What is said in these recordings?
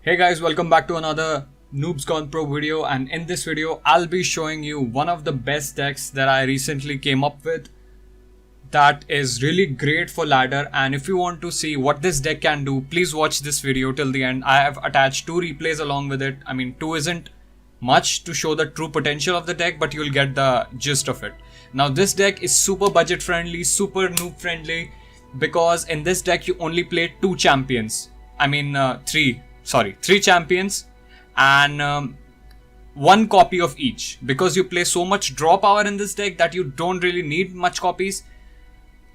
Hey guys, welcome back to another NoobsGonePro video, and in this video I'll be showing you one of the best decks that I recently came up with that is really great for ladder. And if you want to see what this deck can do, please watch this video till the end. I have attached 2 replays along with it. I mean, 2 isn't much to show the true potential of the deck, but you'll get the gist of it. Now this deck is super budget friendly, super noob friendly, because in this deck you only play 2 champions. I mean 3 champions and 1 copy of each, because you play so much draw power in this deck that you don't really need much copies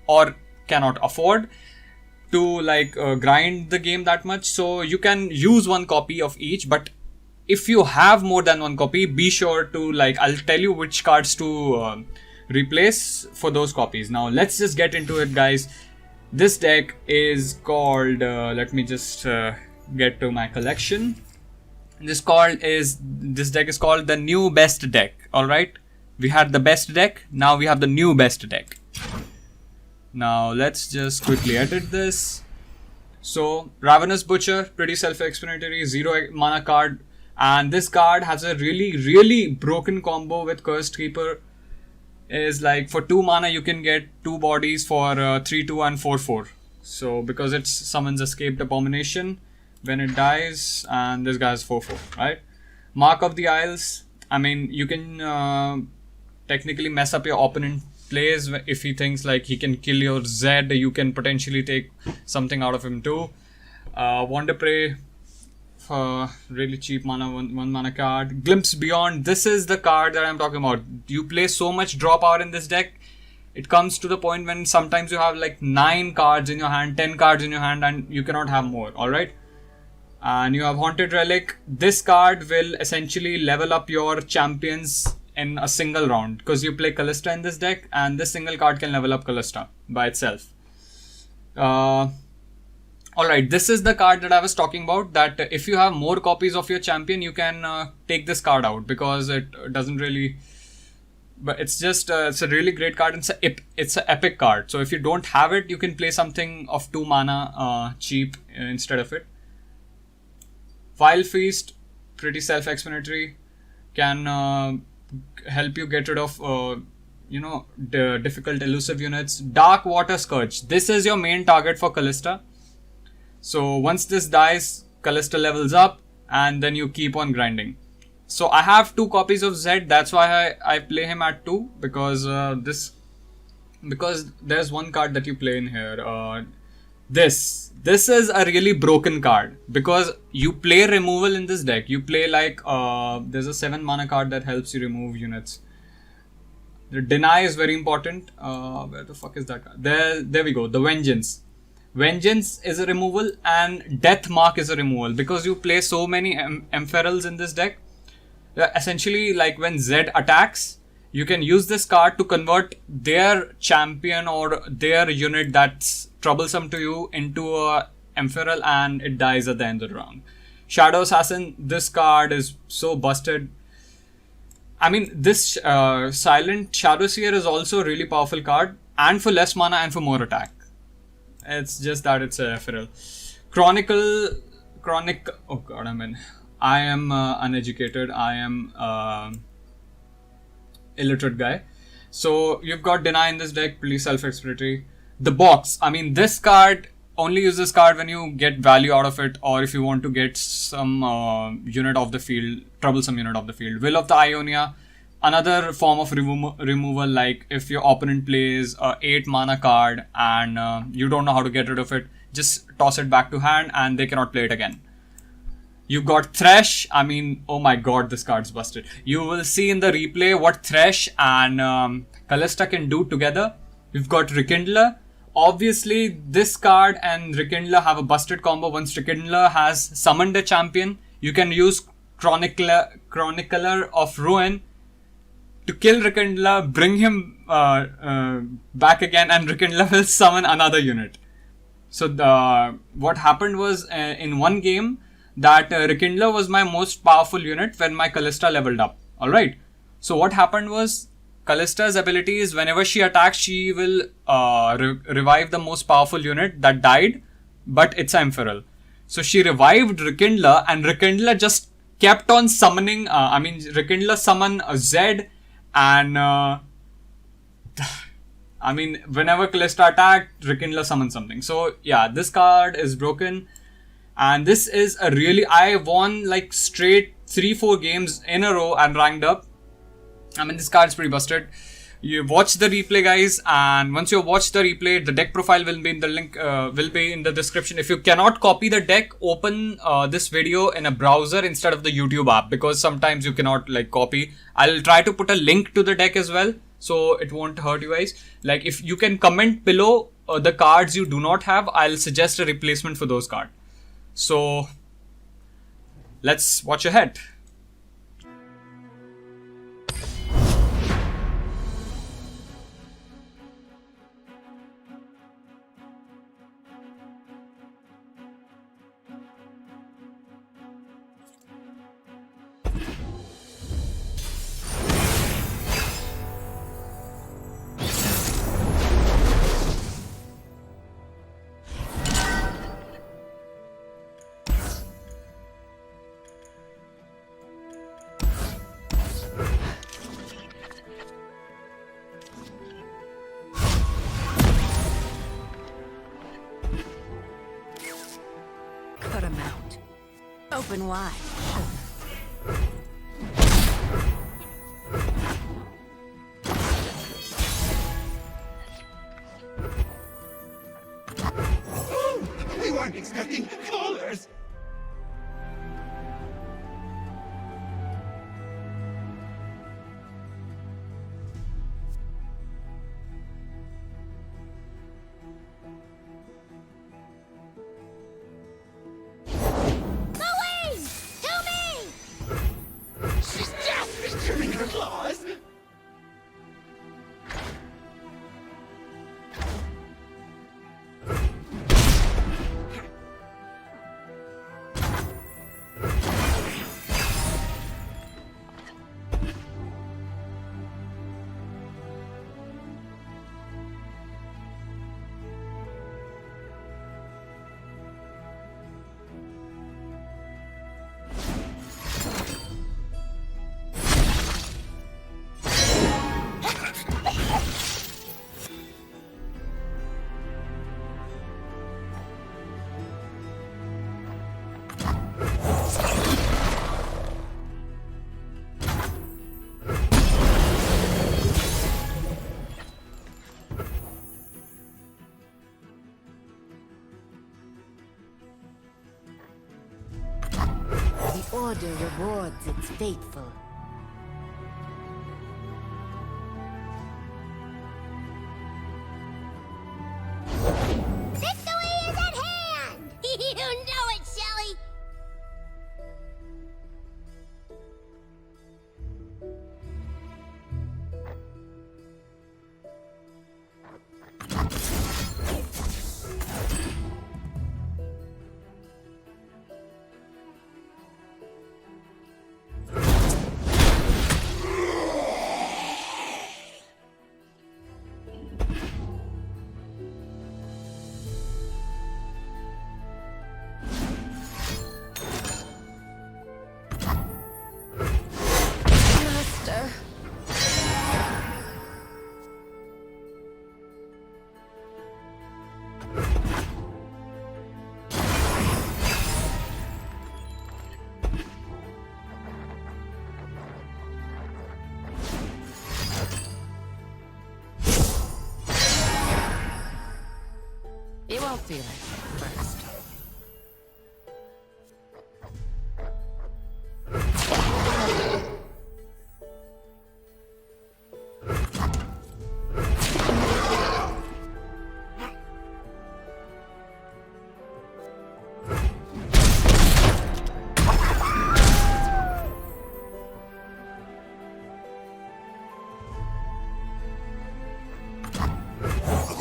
or cannot afford to grind the game that much. So you can use 1 copy of each, but if you have more than 1 copy, be sure to I'll tell you which cards to replace for those copies. Now let's just get into it, guys. This deck is called let me just get to my collection. This deck is called the new best deck. Alright, we had the best deck, now we have the new best deck. Now let's just quickly edit this. So Ravenous Butcher, pretty self-explanatory, 0 mana card, and this card has a really broken combo with Cursed Keeper. Is for 2 mana you can get 2 bodies for 3/2 and 4/4. So because it summons Escaped Abomination when it dies, and this guy has 4/4, right? Mark of the Isles, I mean, you can technically mess up your opponent plays. If he thinks he can kill your Zed, you can potentially take something out of him too. Wander Prey, really cheap mana, 1 mana card. Glimpse Beyond, this is the card that I'm talking about. You play so much draw power in this deck, it comes to the point when sometimes you have 9 cards in your hand, 10 cards in your hand, and you cannot have more, alright? And you have Haunted Relic. This card will essentially level up your champions in a single round, because you play Callista in this deck, and this single card can level up Callista by itself. Alright, this is the card that I was talking about, that if you have more copies of your champion, you can take this card out, because it doesn't really... But it's just, it's a really great card, and it's an epic card. So if you don't have it, you can play something of 2 mana cheap instead of it. Vile Feast, pretty self-explanatory, can help you get rid of the difficult elusive units. Dark Water Scourge, this is your main target for Callista. So once this dies, Callista levels up, and then you keep on grinding. So I have 2 copies of Zed, that's why I play him at 2, because there's 1 card that you play in here. This is a really broken card, because you play removal in this deck. You play there's a 7 mana card that helps you remove units. The Deny is very important. Where the fuck is that card? There we go. The Vengeance. Vengeance is a removal, and Death Mark is a removal, because you play so many Emperals in this deck. Essentially, when Zed attacks, you can use this card to convert their champion or their unit that's troublesome to you into a Emperor, and it dies at the end of the round. Shadow Assassin, this card is so busted. I mean, this Silent Shadow Seer is also a really powerful card, and for less mana and for more attack. It's just that it's a Ethereal. Oh god, I am uneducated. I am illiterate guy. So you've got Deny in this deck, pretty self-explanatory. The Box, I mean, this card, only use this card when you get value out of it, or if you want to get some unit off the field, troublesome unit off the field. Will of the Ionia, another form of removal, if your opponent plays a 8 mana card and you don't know how to get rid of it, just toss it back to hand and they cannot play it again. You've got Thresh. I mean, oh my god, this card's busted. You will see in the replay what Thresh and Callista can do together. You've got Rekindler. Obviously, this card and Rekindler have a busted combo. Once Rekindler has summoned a champion, you can use Chronicler of Ruin to kill Rekindler, bring him back again, and Rekindler will summon another unit. So what happened was, in one game, that Rekindler was my most powerful unit when my Callista leveled up. Alright. So what happened was, Callista's ability is whenever she attacks, she will revive the most powerful unit that died, but it's Emperor. So she revived Rekindler, and Rekindler just kept on summoning. Rekindler summoned a Zed, and whenever Callista attacked, Rekindler summoned something. So yeah, this card is broken, and this is a really, I won like straight 3-4 games in a row and ranked up. I mean, this card is pretty busted. You watch the replay, guys, and once you watch the replay, the deck profile will be in the link, will be in the description. If you cannot copy the deck, open this video in a browser instead of the YouTube app, because sometimes you cannot like copy. I'll try to put a link to the deck as well, so it won't hurt you guys. Like, if you can comment below the cards you do not have, I'll suggest a replacement for those cards. So let's watch ahead. Cut 'em out. Open wide. We weren't expecting callers! She's just trimming her claws! The Order rewards its faithful. Victory is at hand! You know it, Shelly! Master. You won't feel it first.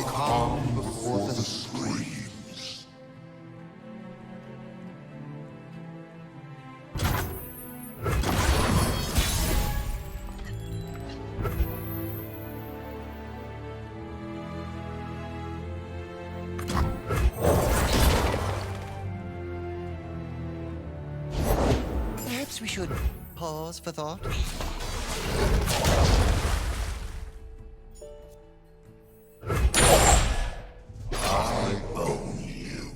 Calm before the screams. should pause for thought. I own you.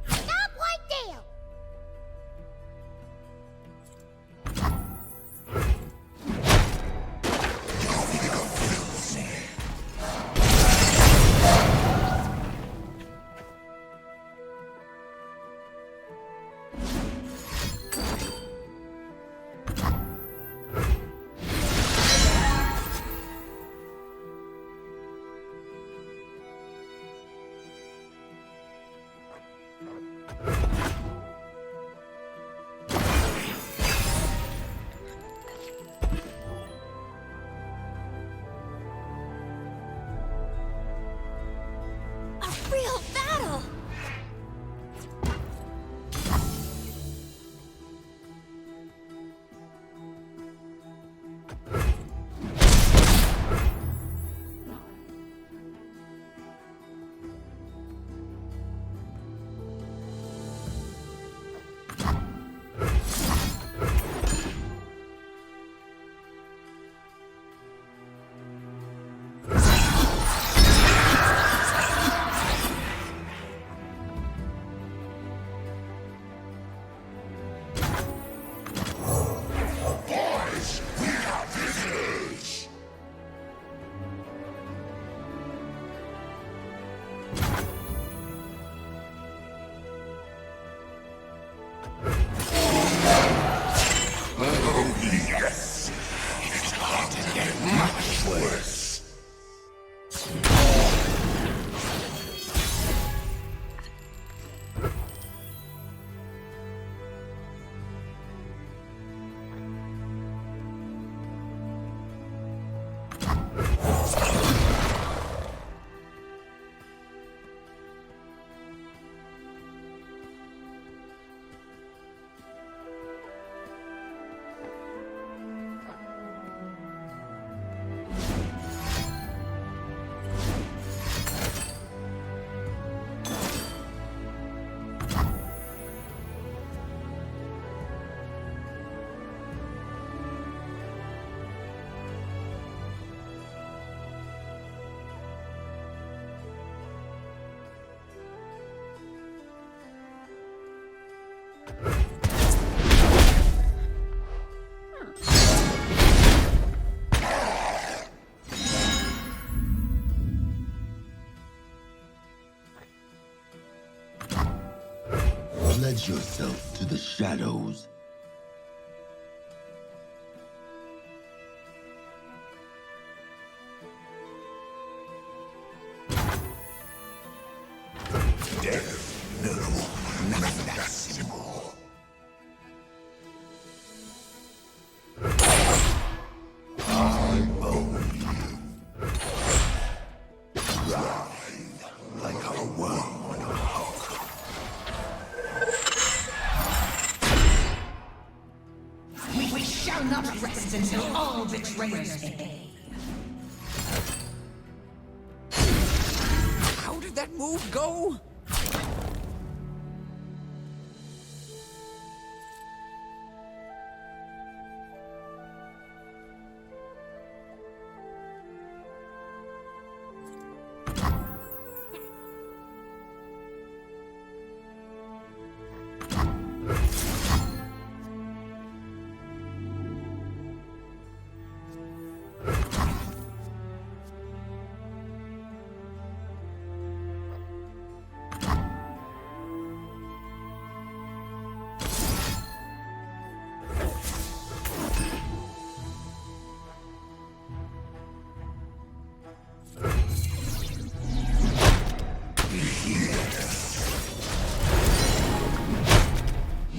Stop right there! A real battle! Boys, we got visitors. Oh, yes. It's about to get much worse. Pledge yourself to the shadows. Death, no, nothing that simple. I own you. Ride like a worm on a hook. We shall not rest until all betrayers pay. How did that move go?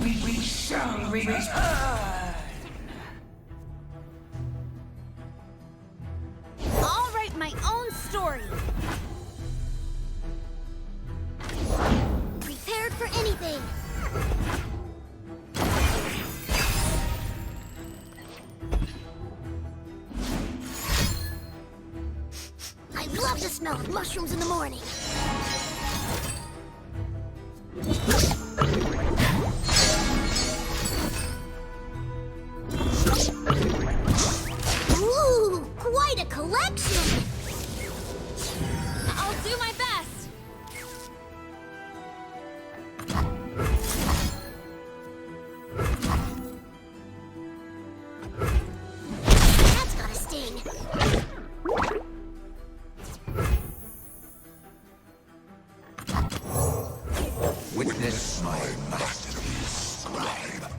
We shall return. I'll write my own story. Prepared for anything. I love the smell of mushrooms in the morning. collection! I'll do my best! That's gotta sting! Witness my masterpiece, scribe.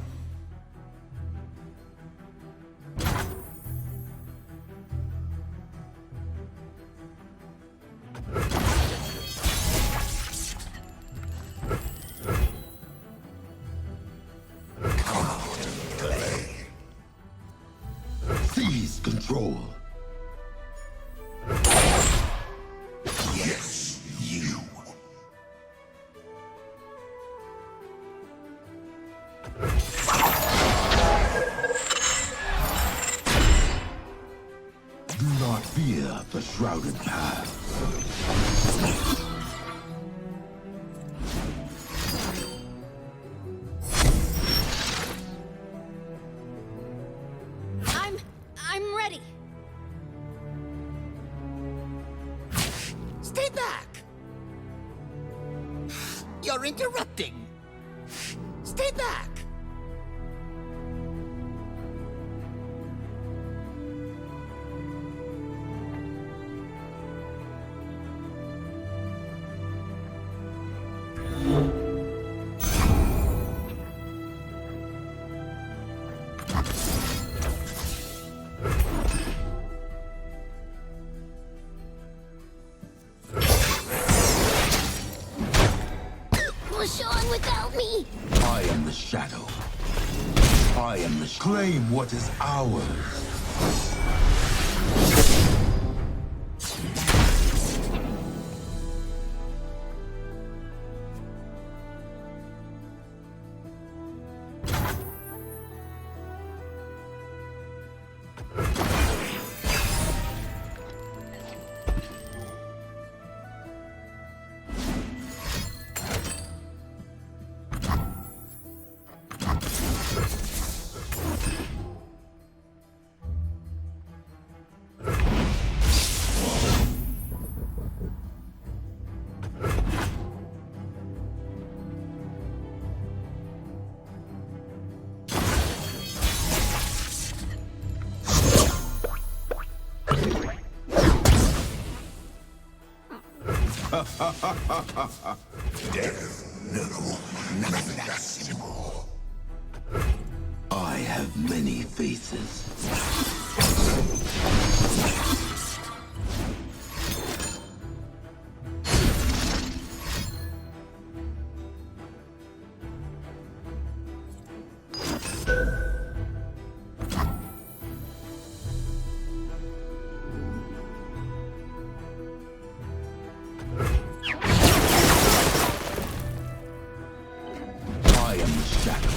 Come out of clay. Seize control. Yes, you. Do not fear the shrouded path. I'm ready. Stay back! You're interrupting! Stay back! Push on without me. I am the shadow. I am the claim what is ours. Death, no, nothing that simple. I have many faces. I am the shadow.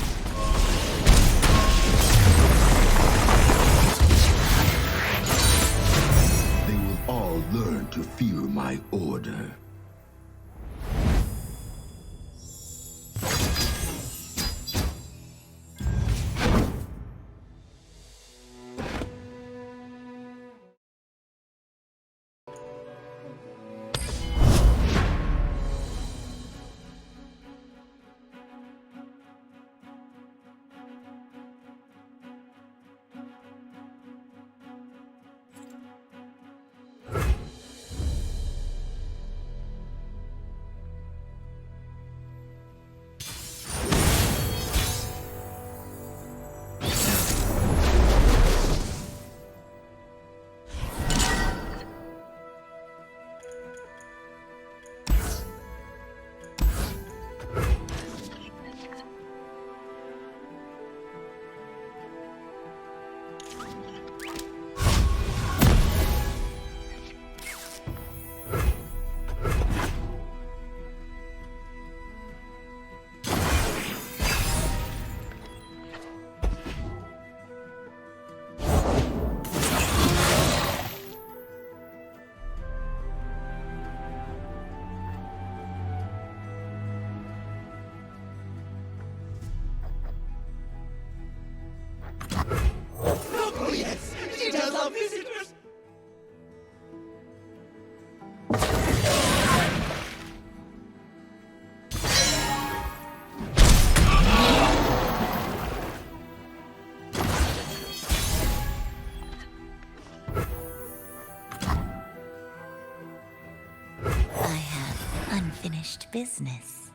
unfinished business.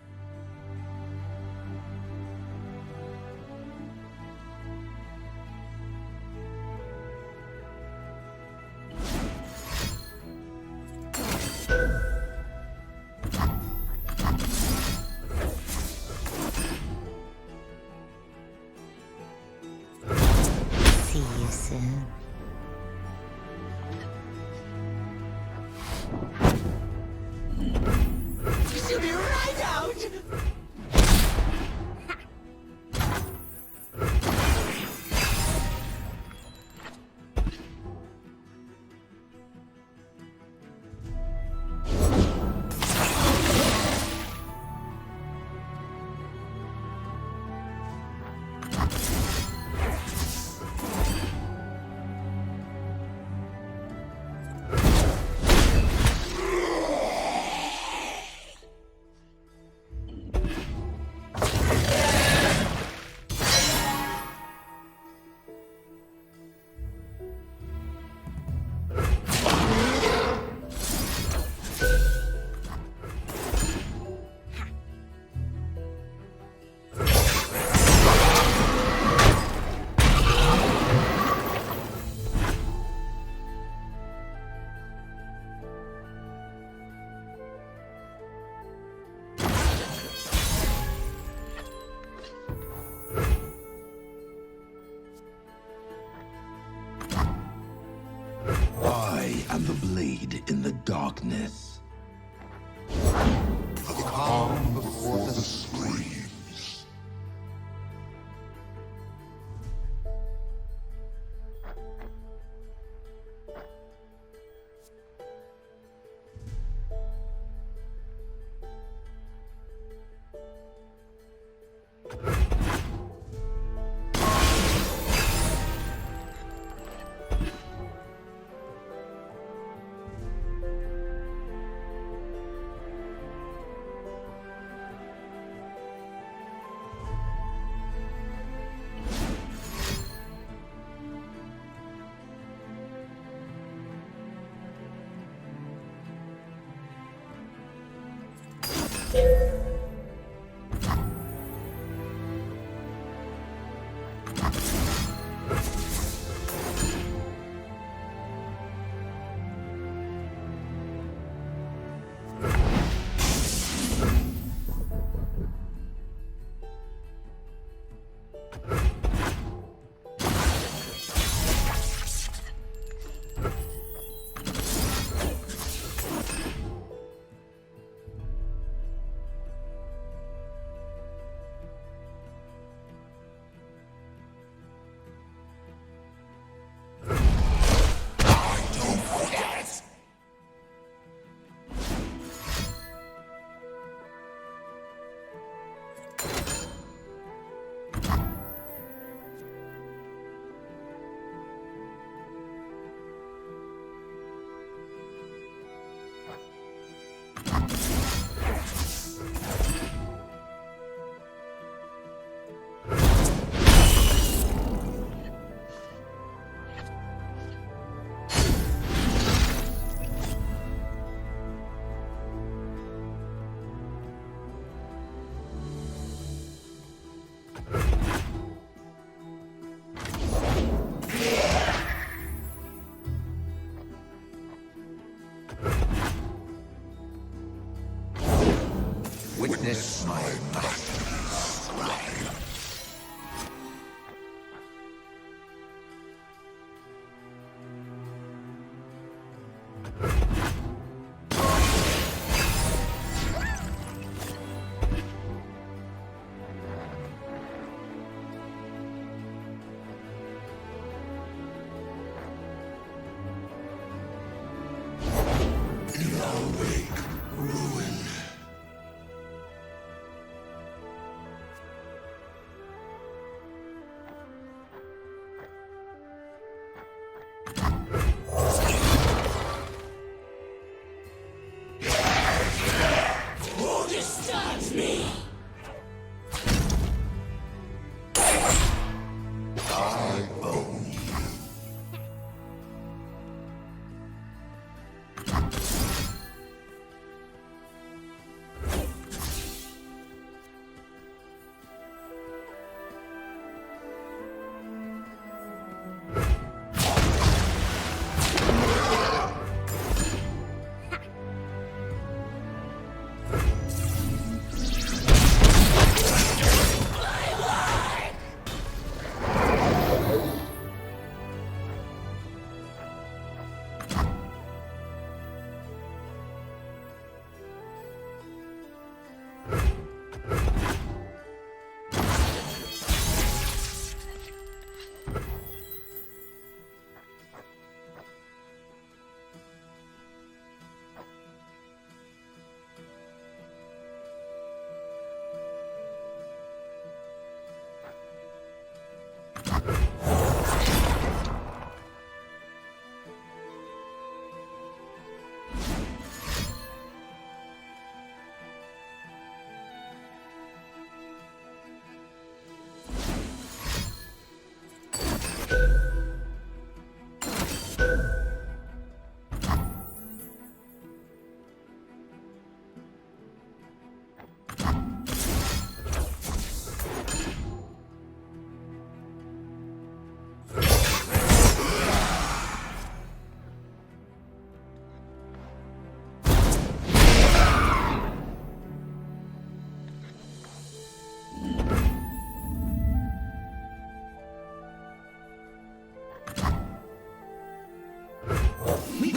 See you soon. She'll be right out! I am the blade in the darkness. The calm before the streams. Witness my masterpiece, scribe. In our wake, ruin. Who disturbs me? I own you.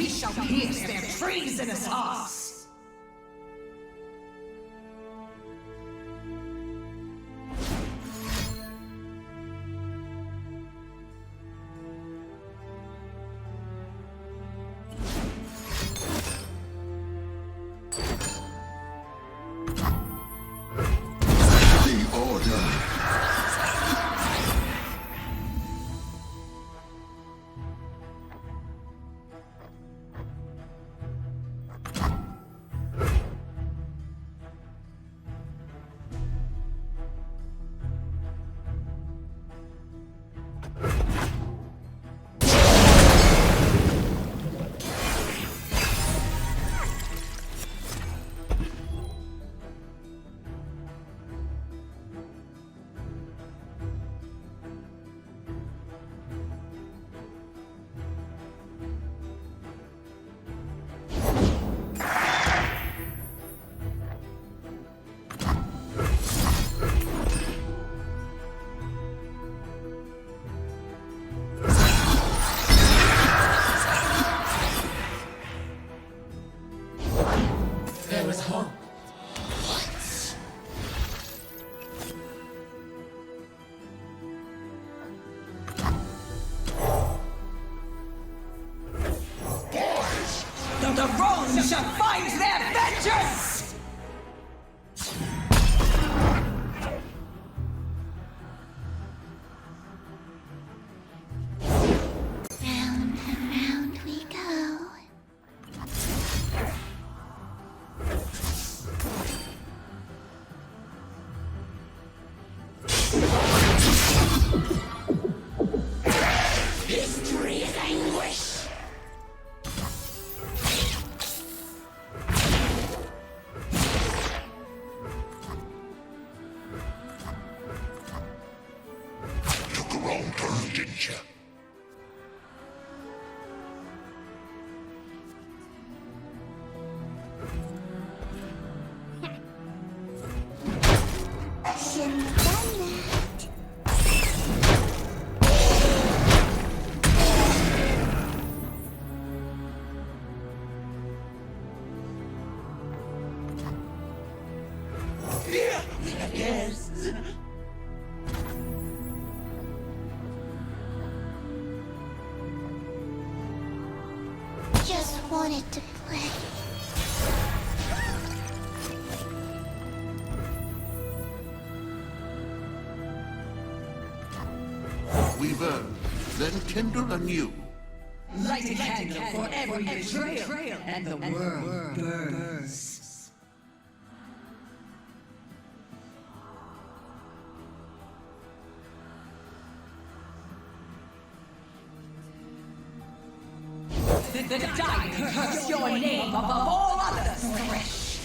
We shall pierce their treasonous hearts. The order. There is hope. The wrong shall find their vengeance! Round and round we go. History is anguish. Took a wrong turn, didn't you? Shouldn't have done that. Just wanted to play. We burn, then kindle anew. Light a candle for every betrayal, and the world burns. The dying hurts your name above all others, Thresh.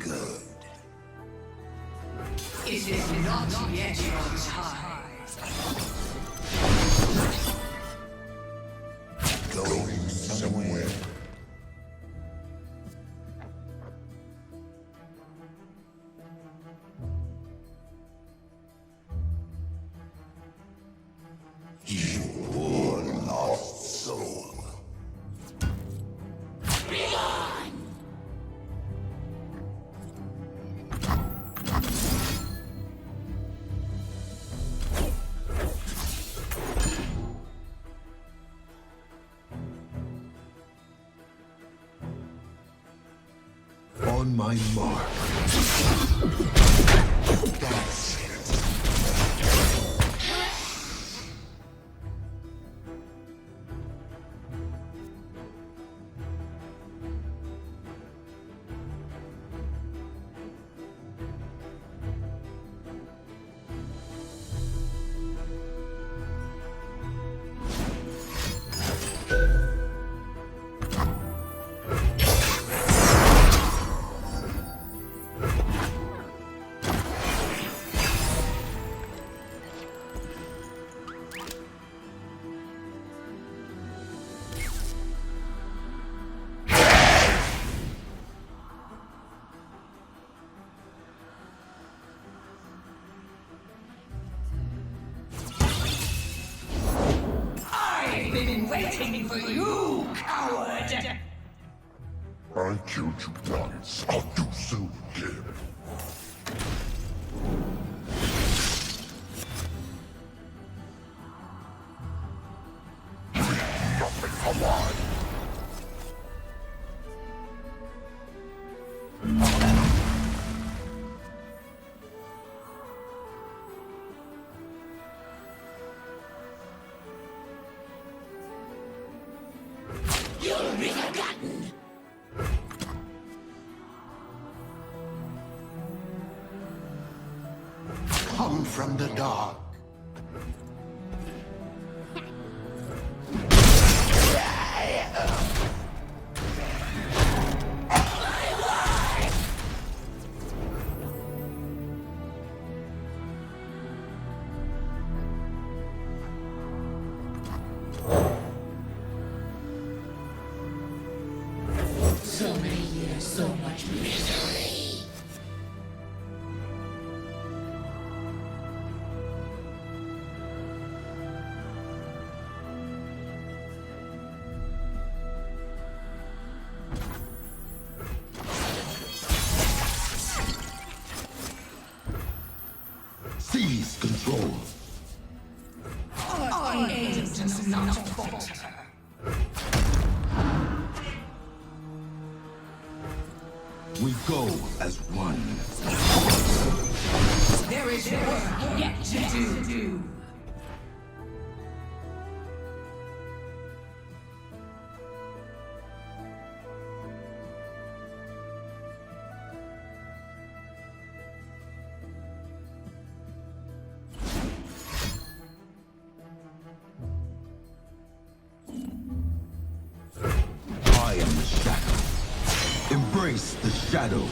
Good. It is not yet your time. Going somewhere. You poor lost soul. On my mark. That's it. been waiting for you, coward! I killed you once. I'll do so again. Nothing alive. You'll be forgotten. Come from the dark. So many years, so much misery. Seize control. Our aim does not falter. We go as one. There is work yet to do. I am the shadow. Embrace the shadow.